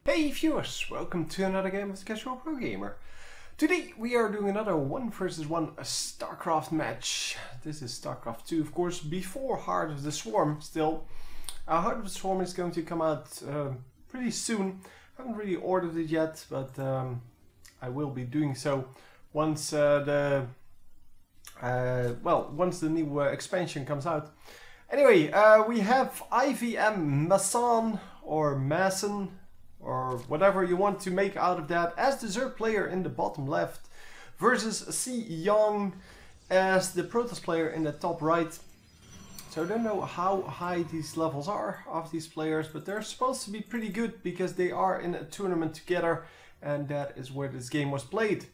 Hey viewers, welcome to another game of the Casual Pro Gamer. Today we are doing another 1 vs 1 StarCraft match. This is StarCraft 2, of course, before Heart of the Swarm still. Heart of the Swarm is going to come out pretty soon. I haven't really ordered it yet, but I will be doing so once once the new expansion comes out. Anyway, we have IVNMaSsan or Massan, or whatever you want to make out of that, as the Zerg player in the bottom left, versus cYong as the Protoss player in the top right. So I don't know how high these levels are of these players, but they're supposed to be pretty good because they are in a tournament together, and that is where this game was played.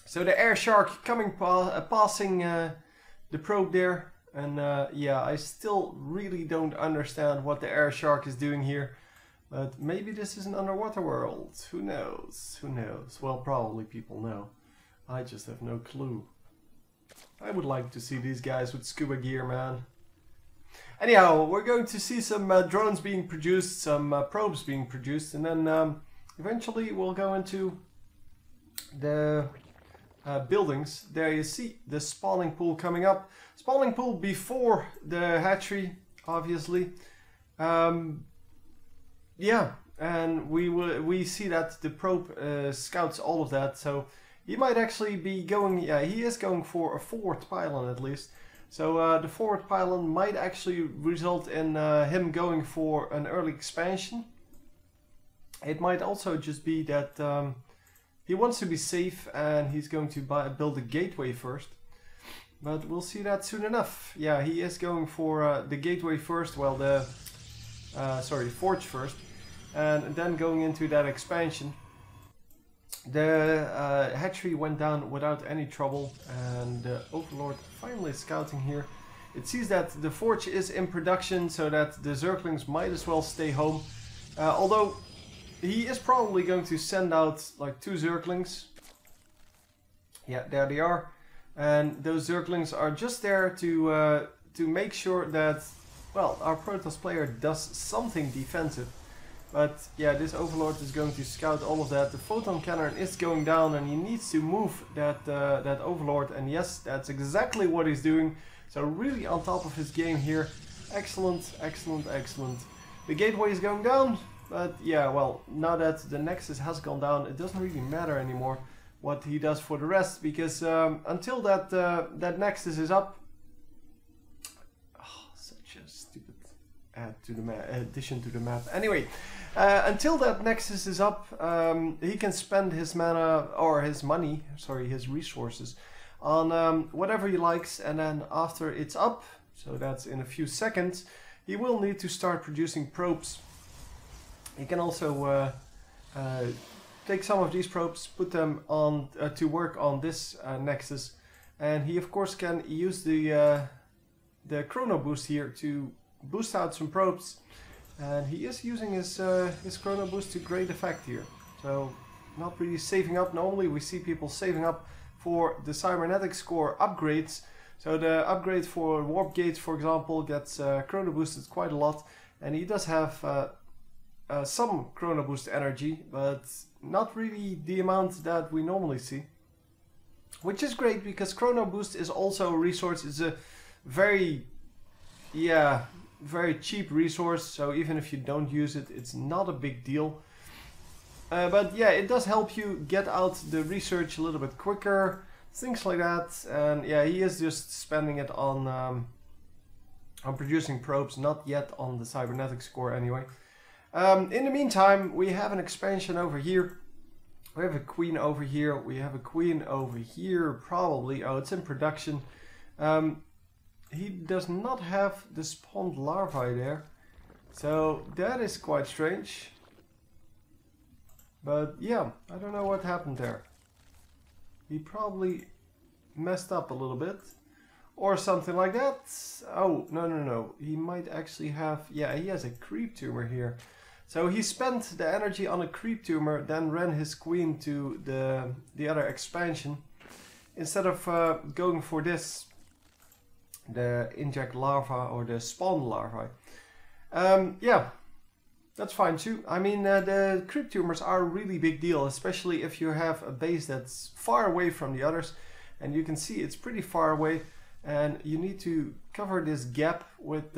So the Air Shark coming passing the probe there, and yeah, I still really don't understand what the Air Shark is doing here. But maybe this is an underwater world. Who knows? Who knows? Well, probably people know. I just have no clue. I would like to see these guys with scuba gear, man. Anyhow, we're going to see some drones being produced, some probes being produced, and then eventually we'll go into the buildings. There you see the spawning pool coming up. Spawning pool before the hatchery, obviously. Yeah, and we see that the probe scouts all of that, so he might actually be going, yeah, he is going for a forward pylon at least. So the forward pylon might actually result in him going for an early expansion. It might also just be that he wants to be safe and he's going to build a gateway first. But we'll see that soon enough. Yeah, he is going for the gateway first, well, the forge first, and then going into that expansion. The hatchery went down without any trouble, and the Overlord finally scouting here. It sees that the forge is in production, so that the Zerglings might as well stay home. Although he is probably going to send out like 2 Zerglings. Yeah, there they are, and those Zerglings are just there to make sure that, well, our Protoss player does something defensive. But yeah, this Overlord is going to scout all of that. The photon cannon is going down and he needs to move that that Overlord, and yes, that's exactly what he's doing. So really on top of his game here. Excellent, excellent, excellent. The gateway is going down, but yeah, well, now that the Nexus has gone down, it doesn't really matter anymore what he does for the rest, because until that that Nexus is up, stupid addition to the map. Anyway, until that Nexus is up, he can spend his mana, or his money, sorry, his resources, on whatever he likes, and then after it's up, so that's in a few seconds, he will need to start producing probes. He can also take some of these probes, put them on to work on this Nexus, and he of course can use the chrono boost here to boost out some probes, and he is using his chrono boost to great effect here. So not really saving up. Normally we see people saving up for the cybernetic score upgrades. So the upgrade for warp gates, for example, gets chrono boosted quite a lot, and he does have some chrono boost energy, but not really the amount that we normally see, which is great because chrono boost is also a resource. It's a very cheap resource, so even if you don't use it, it's not a big deal. But yeah, it does help you get out the research a little bit quicker, things like that. And yeah, he is just spending it on producing probes, not yet on the cybernetic score anyway. In the meantime, we have an expansion over here. We have a queen over here. We have a queen over here, probably. Oh, it's in production. He does not have the spawned larvae there, so that is quite strange. But yeah, I don't know what happened there. He probably messed up a little bit, or something like that. Oh, no. He might actually have, yeah, he has a creep tumor here. So he spent the energy on a creep tumor, then ran his queen to the other expansion, instead of going for this, the inject larva or the spawn larvae. Yeah, That's fine too. I mean, the creep tumors are a really big deal, especially if you have a base that's far away from the others. And you can see it's pretty far away, and you need to cover this gap with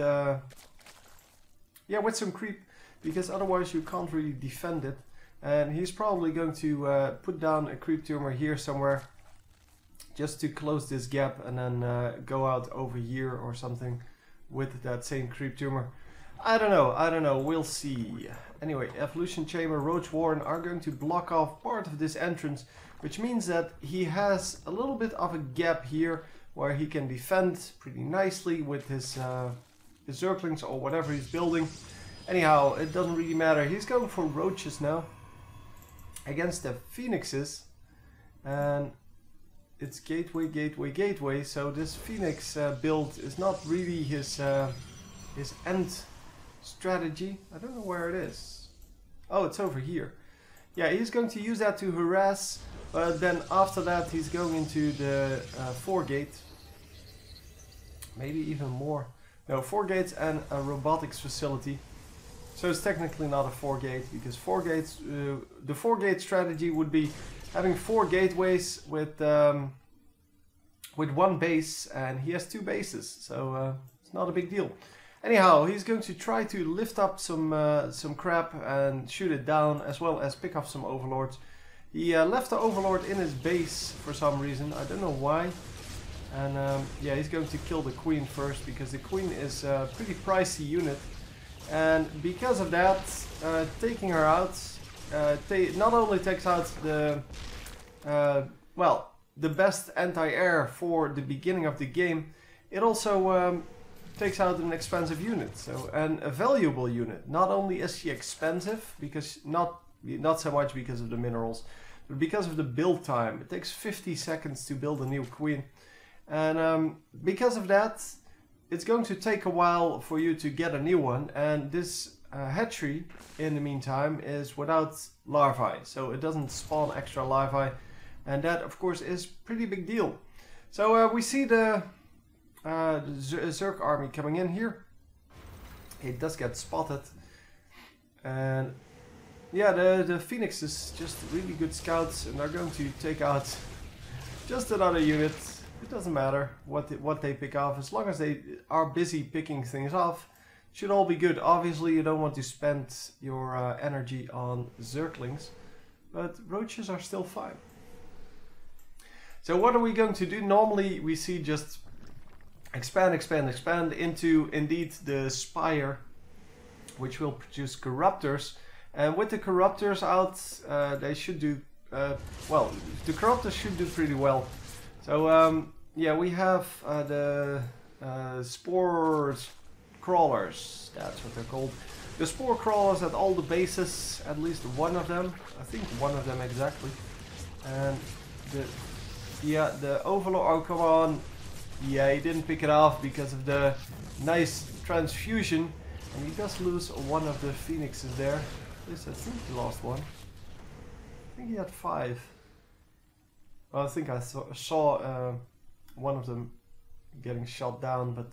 with some creep, because otherwise you can't really defend it. And he's probably going to put down a creep tumor here somewhere, just to close this gap, and then go out over here or something with that same creep tumor. I don't know, we'll see. Anyway, Evolution Chamber, Roach Warren are going to block off part of this entrance, which means that he has a little bit of a gap here where he can defend pretty nicely with his Zerglings or whatever he's building. Anyhow, it doesn't really matter. He's going for Roaches now against the Phoenixes, and it's gateway, gateway, gateway, so this Phoenix build is not really his end strategy. I don't know where it is. Oh, it's over here. Yeah, he's going to use that to harass, but then after that he's going into the 4 gate. Maybe even more. No, 4 gates and a robotics facility. So it's technically not a 4 gate, because 4 gates, the 4 gate strategy would be having 4 gateways with 1 base, and he has 2 bases, so it's not a big deal. Anyhow, he's going to try to lift up some crap and shoot it down, as well as pick up some overlords. He left the overlord in his base for some reason, I don't know why. And yeah, he's going to kill the queen first, because the queen is a pretty pricey unit. And because of that, taking her out not only takes out the the best anti-air for the beginning of the game, it also takes out an expensive unit, so, and a valuable unit. Not only is she expensive, because not so much because of the minerals, but because of the build time. It takes 50 seconds to build a new queen, and because of that, it's going to take a while for you to get a new one. And this hatchery, in the meantime, is without larvae, so it doesn't spawn extra larvae, and that of course is pretty big deal. So we see the Zerg army coming in here. It does get spotted, and yeah, the Phoenix is just really good scouts, and they're going to take out just another unit. It doesn't matter what they pick off, as long as they are busy picking things off, should all be good. Obviously you don't want to spend your energy on Zerglings, but roaches are still fine. So what are we going to do? Normally we see just expand, expand, expand into indeed the Spire, which will produce Corruptors, and with the Corruptors out, they should do well. The Corruptors should do pretty well. So yeah, we have the Spore Crawlers, that's what they're called. The Spore Crawlers at all the bases, at least one of them, I think one of them exactly. And the Overlord, oh come on, yeah, he didn't pick it off because of the nice transfusion, and he does lose one of the Phoenixes there. Yes, I think he lost one. I think he had 5. Well, I think I saw one of them getting shot down, but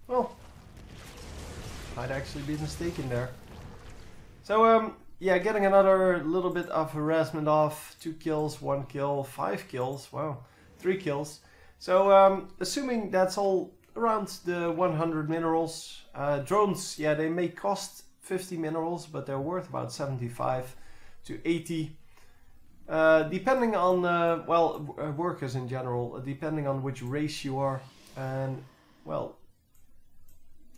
well, might actually be mistaken there. So yeah, getting another little bit of harassment off. 2 kills, 1 kill, 5 kills, wow, 3 kills. So assuming that's all around the 100 minerals. Drones, yeah, they may cost 50 minerals, but they're worth about 75 to 80. Depending on, well, workers in general, depending on which race you are. And, well,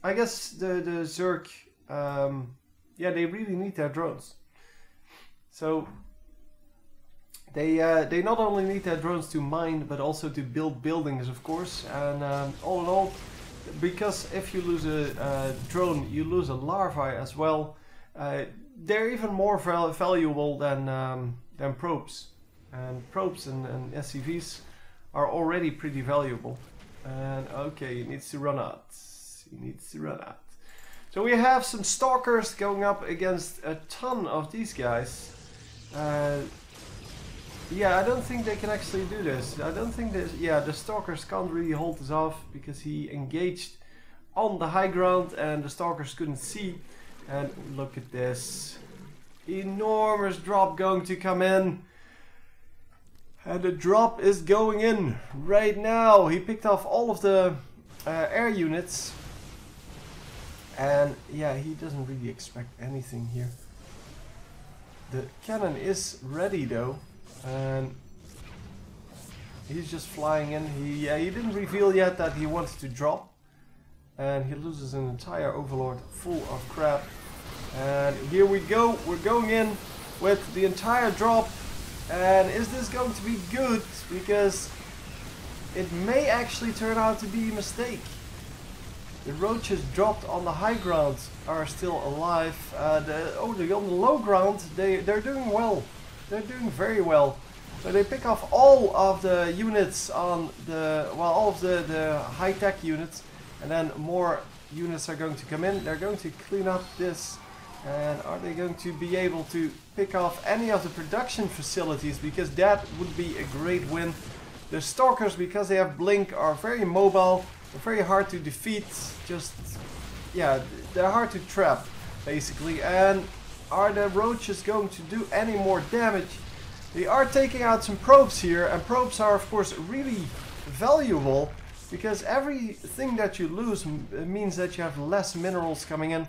I guess the Zerg, yeah, they really need their drones. So they not only need their drones to mine, but also to build buildings, of course. And all in all, because if you lose a drone, you lose a larvae as well. They're even more valuable than probes. And probes and SCVs are already pretty valuable. And okay, he needs to run out. He needs to run out. So we have some stalkers going up against a ton of these guys. Yeah, I don't think they can actually do this. I don't think this. Yeah, the stalkers can't really hold this off because he engaged on the high ground and the stalkers couldn't see. And look at this. Enormous drop going to come in. And the drop is going in right now. He picked off all of the air units. And yeah, he doesn't really expect anything here. The cannon is ready though. And he's just flying in. He didn't reveal yet that he wanted to drop. And he loses an entire Overlord full of crap. And here we go. We're going in with the entire drop. And is this going to be good? Because it may actually turn out to be a mistake. The roaches dropped on the high ground are still alive. On the low ground, they're doing well. They're doing very well. So they pick off all of the units on the, well, all of the high-tech units. And then more units are going to come in. They're going to clean up this. And are they going to be able to pick off any of the production facilities? Because that would be a great win. The Stalkers, because they have Blink, are very mobile. They're very hard to defeat. Just, yeah, they're hard to trap, basically. And are the roaches going to do any more damage? They are taking out some probes here. And probes are, of course, really valuable. Because everything that you lose means that you have less minerals coming in.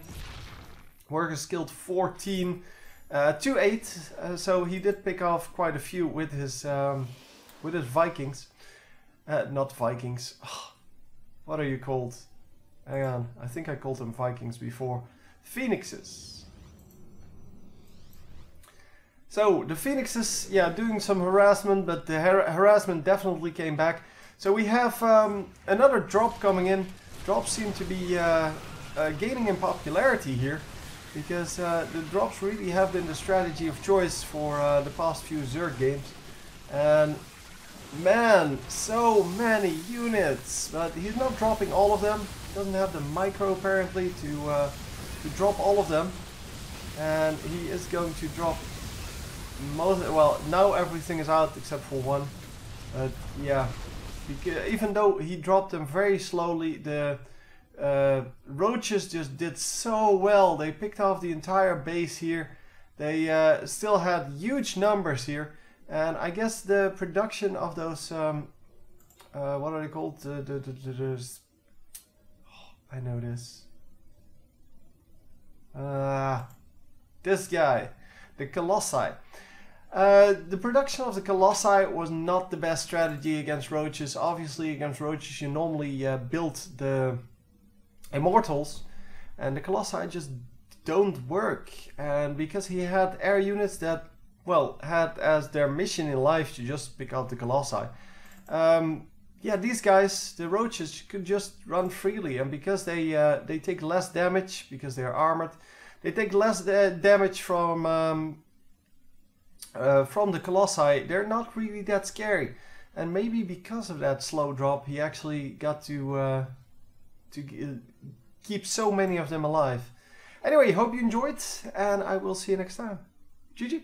Worker skilled 14 to 8, so he did pick off quite a few with his Vikings. Not Vikings. Oh, what are you called? Hang on, I think I called them Vikings before. Phoenixes. So the Phoenixes, yeah, doing some harassment, but the harassment definitely came back. So we have another drop coming in. Drops seem to be gaining in popularity here. Because the drops really have been the strategy of choice for the past few Zerg games. And man, so many units. But he's not dropping all of them. Doesn't have the micro apparently to drop all of them. And he is going to drop most, well, now everything is out except for one. But yeah, even though he dropped them very slowly, the roaches just did so well. They picked off the entire base here. They still had huge numbers here, and I guess the production of those what are they called? I know this. This guy, the Colossi. The production of the Colossi was not the best strategy against roaches. Obviously, against roaches you normally build the Immortals, and the Colossi just don't work. And because he had air units that, well, had as their mission in life to just pick out the Colossi, yeah, these guys, the roaches, could just run freely. And because they take less damage, because they are armored, they take less damage from the Colossi. They're not really that scary. And maybe because of that slow drop, he actually got to keep so many of them alive. Anyway, hope you enjoyed, and I will see you next time. GG!